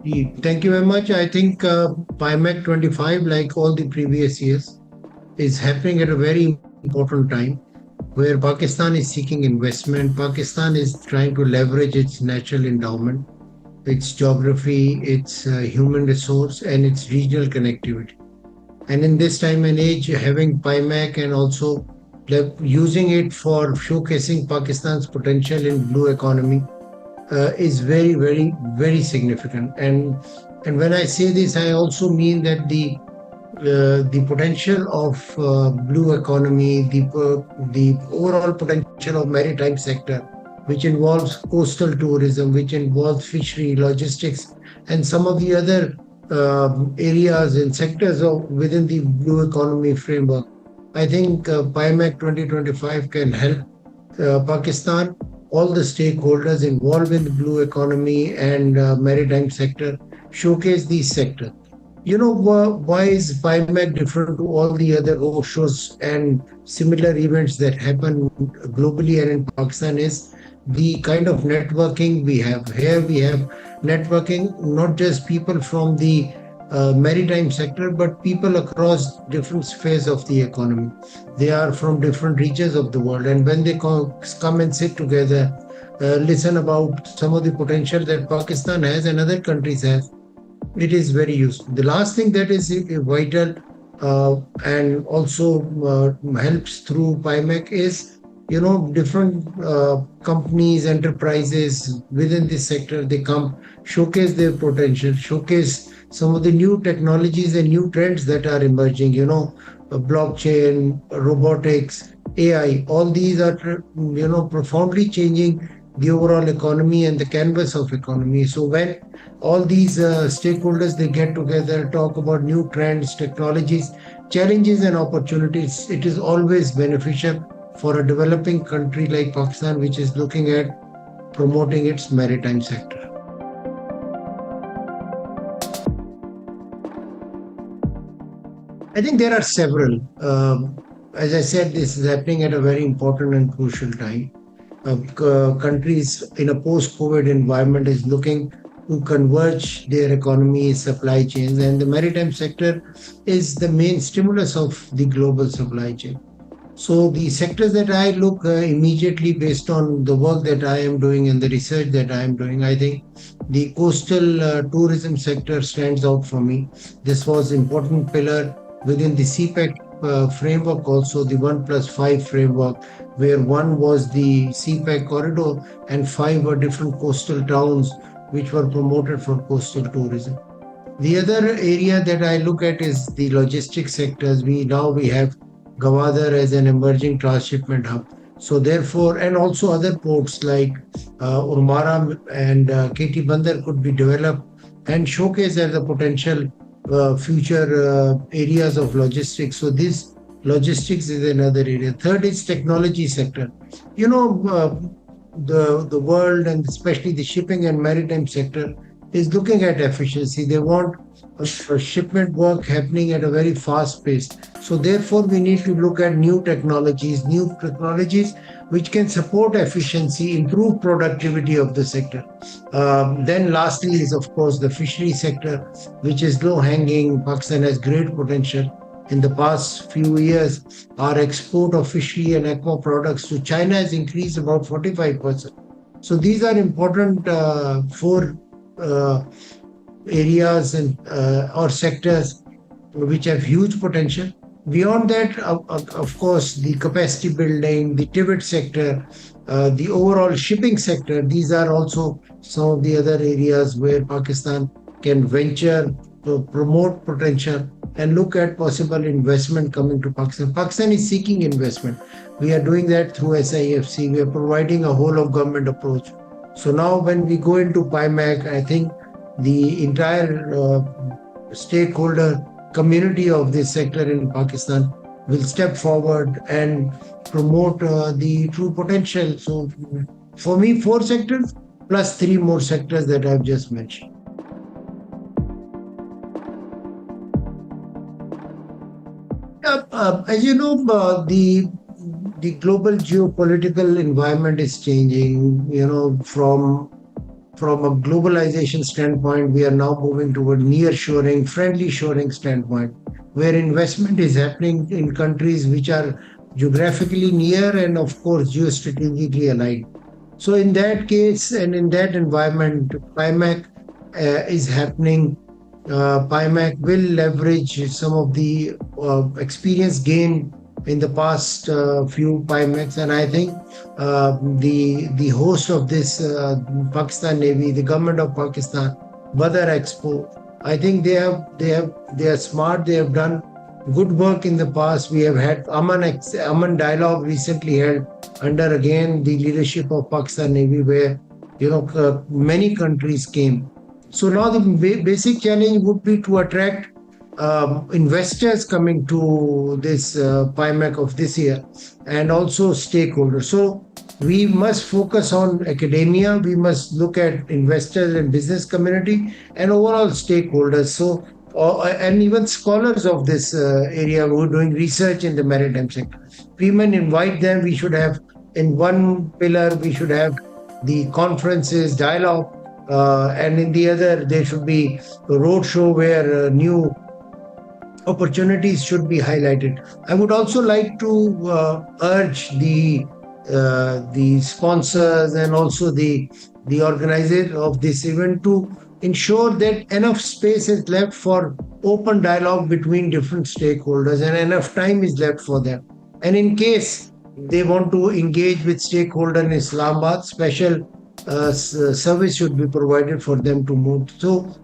Thank you very much. I think PIMEC 25, like all the previous years, is happening at a very important time where Pakistan is seeking investment. Pakistan is trying to leverage its natural endowment, its geography, its human resource, and its regional connectivity. And in this time and age, having PIMEC and also using it for showcasing Pakistan's potential in blue economy is very, very, very significant. And when I say this, I also mean that the potential of blue economy, the overall potential of maritime sector, which involves coastal tourism, which involves fishery, logistics, and some of the other areas and sectors of within the blue economy framework. I think PIMEC 2025 can help Pakistan, all the stakeholders involved in the blue economy and maritime sector, showcase these sectors. Why is PIMEC different to all the other roadshows and similar events that happen globally and in Pakistan is the kind of networking we have. Here we have networking, not just people from the maritime sector, but people across different spheres of the economy. They are from different regions of the world. And when they come and sit together, listen about some of the potential that Pakistan has and other countries have, it is very useful. The last thing that is vital and also helps through PIMEC is, different companies, enterprises within this sector, they come, showcase their potential, showcase some of the new technologies and new trends that are emerging, blockchain, robotics, AI, all these are, profoundly changing the overall economy and the canvas of economy. So when all these stakeholders, they get together, talk about new trends, technologies, challenges and opportunities, it is always beneficial for a developing country like Pakistan, which is looking at promoting its maritime sector. I think there are several. As I said, this is happening at a very important and crucial time. Countries in a post-COVID environment is looking to converge their economies, supply chains, and the maritime sector is the main stimulus of the global supply chain. So the sectors that I look immediately based on the work that I am doing and the research that I am doing, I think the coastal tourism sector stands out for me. This was important pillar within the CPEC framework, also the 1+5 framework, where one was the CPEC corridor and five were different coastal towns which were promoted for coastal tourism. The other area that I look at is the logistics sectors. We have Gwadar as an emerging transshipment hub. So therefore, and also other ports like Urmara and KT Bandar could be developed and showcased as a potential future areas of logistics. So this logistics is another area. Third is technology sector. The world and especially the shipping and maritime sector is looking at efficiency. They want a shipment work happening at a very fast pace. So therefore, we need to look at new technologies which can support efficiency, improve productivity of the sector. Then lastly is, of course, the fishery sector, which is low-hanging. Pakistan has great potential. In the past few years, our export of fishery and aqua products to China has increased about 45%. So these are important four areas and or sectors which have huge potential. Beyond that, of course, the capacity building, the pivot sector, the overall shipping sector, these are also some of the other areas where Pakistan can venture, promote potential, and look at possible investment coming to Pakistan. Pakistan is seeking investment. We are doing that through SIFC. We are providing a whole of government approach. So now when we go into PIMEC, I think the entire stakeholder community of this sector in Pakistan will step forward and promote the true potential. So for me, 4 sectors plus 3 more sectors that I've just mentioned. As you know, the global geopolitical environment is changing, from from a globalization standpoint, we are now moving toward near-shoring, friendly shoring standpoint, where investment is happening in countries which are geographically near and, of course, geostrategically aligned. So, in that case and in that environment, PIMEC is happening. PIMEC will leverage some of the experience gained in the past few PIMECs, and I think the host of this Pakistan Navy, the government of Pakistan, Badar Expo, I think they are smart. They have done good work in the past. We have had Aman dialogue recently held under again the leadership of Pakistan Navy, where many countries came. So now the basic challenge would be to attract investors coming to this PIMEC of this year, and also stakeholders. So we must focus on academia, we must look at investors and business community and overall stakeholders. So and even scholars of this area who are doing research in the maritime sector. We may invite them. We should have, in one pillar, we should have the conferences, dialogue, and in the other, there should be a roadshow where new opportunities should be highlighted. I would also like to urge the sponsors and also the organizer of this event to ensure that enough space is left for open dialogue between different stakeholders and enough time is left for them. And in case they want to engage with stakeholders in Islamabad, special service should be provided for them to move. So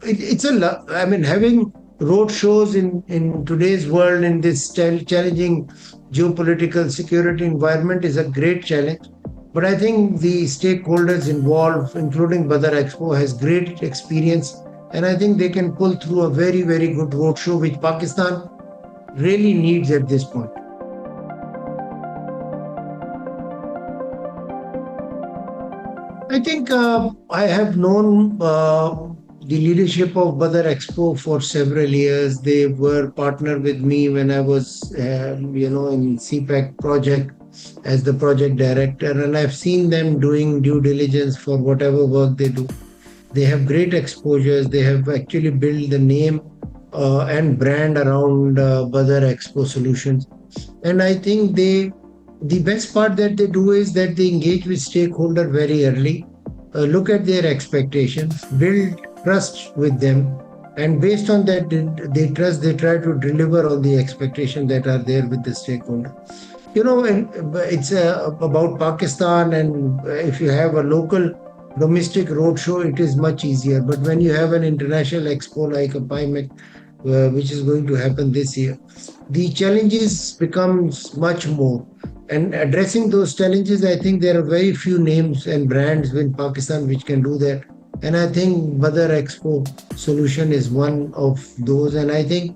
having road shows in today's world, in this challenging geopolitical security environment, is a great challenge. But I think the stakeholders involved, including Badar Expo, has great experience, and I think they can pull through a very, very good roadshow, which Pakistan really needs at this point. I think I have known the leadership of Badar Expo for several years. They were partnered with me when I was, in CPEC project as the project director, and I've seen them doing due diligence for whatever work they do. They have great exposures. They have actually built the name and brand around Badar Expo Solutions. And I think the best part that they do is that they engage with stakeholder very early, look at their expectations, build trust with them, and based on that, they trust, they try to deliver on the expectations that are there with the stakeholder. And it's about Pakistan, and if you have a local domestic roadshow, it is much easier. But when you have an international expo like a PIMEC, which is going to happen this year, the challenges becomes much more. And addressing those challenges, I think there are very few names and brands in Pakistan which can do that. And I think Badar Expo solution is one of those. And I think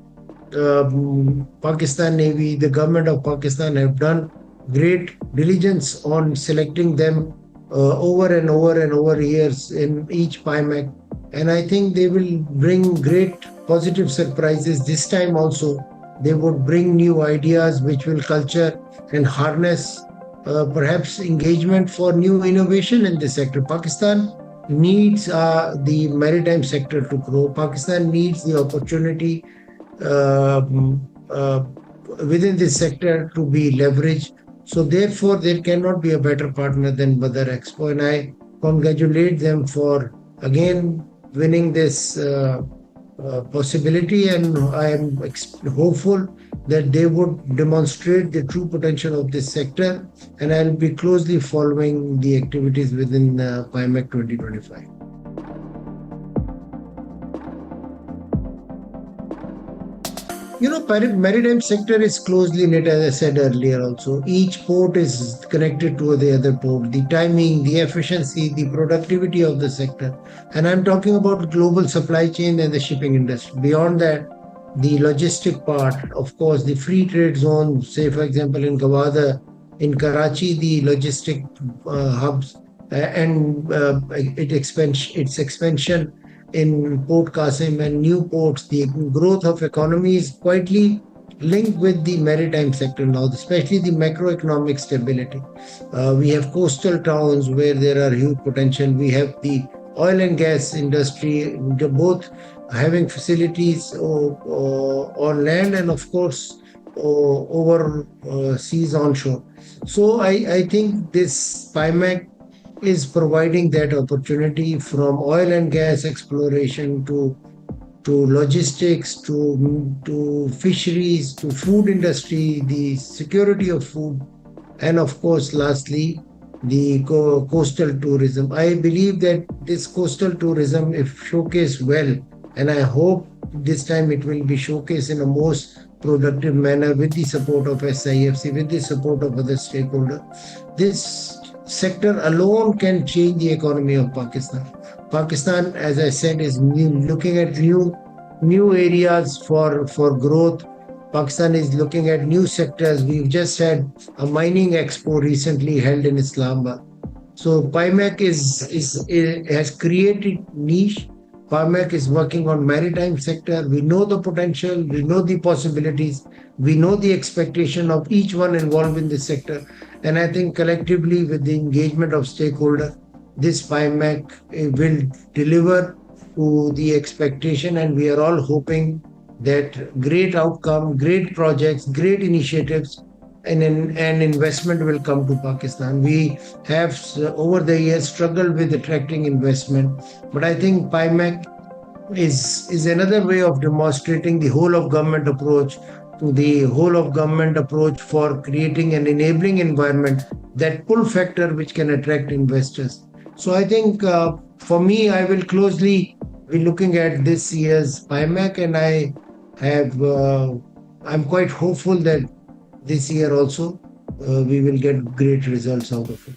Pakistan Navy, the government of Pakistan, have done great diligence on selecting them over and over years in each PIMEC. And I think they will bring great positive surprises this time also. They would bring new ideas which will culture and harness perhaps engagement for new innovation in this sector. Pakistan needs the maritime sector to grow. Pakistan needs the opportunity within this sector to be leveraged. So therefore, there cannot be a better partner than Badar Expo. And I congratulate them for, again, winning this possibility. And I am hopeful that they would demonstrate the true potential of this sector. And I'll be closely following the activities within PIMEC 2025. Maritime sector is closely knit, as I said earlier also. Each port is connected to the other port. The timing, the efficiency, the productivity of the sector. And I'm talking about global supply chain and the shipping industry. Beyond that, the logistic part, of course, the free trade zone, say, for example, in Gwadar, in Karachi, the logistic hubs, and its expansion in Port Qasim and new ports, the growth of economy is quietly linked with the maritime sector now, especially the macroeconomic stability. We have coastal towns where there are huge potential. We have the oil and gas industry, both having facilities on land and, of course, over seas onshore. So I think this PIMEC is providing that opportunity from oil and gas exploration to logistics, to fisheries, to food industry, the security of food, and of course, lastly, the coastal tourism. I believe that this coastal tourism, if showcased well, and I hope this time it will be showcased in a most productive manner with the support of SIFC, with the support of other stakeholders, this sector alone can change the economy of Pakistan. Pakistan, as I said, is looking at new areas for growth. Pakistan is looking at new sectors. We've just had a mining expo recently held in Islamabad. So PIMEC has created niche. PIMEC is working on maritime sector. We know the potential, we know the possibilities, we know the expectation of each one involved in this sector. And I think collectively with the engagement of stakeholders, this PIMEC will deliver to the expectation, and we are all hoping that great outcome, great projects, great initiatives, and investment will come to Pakistan. We have over the years struggled with attracting investment, but I think PIMEC is another way of demonstrating the whole of government approach to the whole of government approach for creating an enabling environment, that pull factor which can attract investors. So I think for me, I will closely be looking at this year's PIMEC, and have I'm quite hopeful that this year also we will get great results out of it.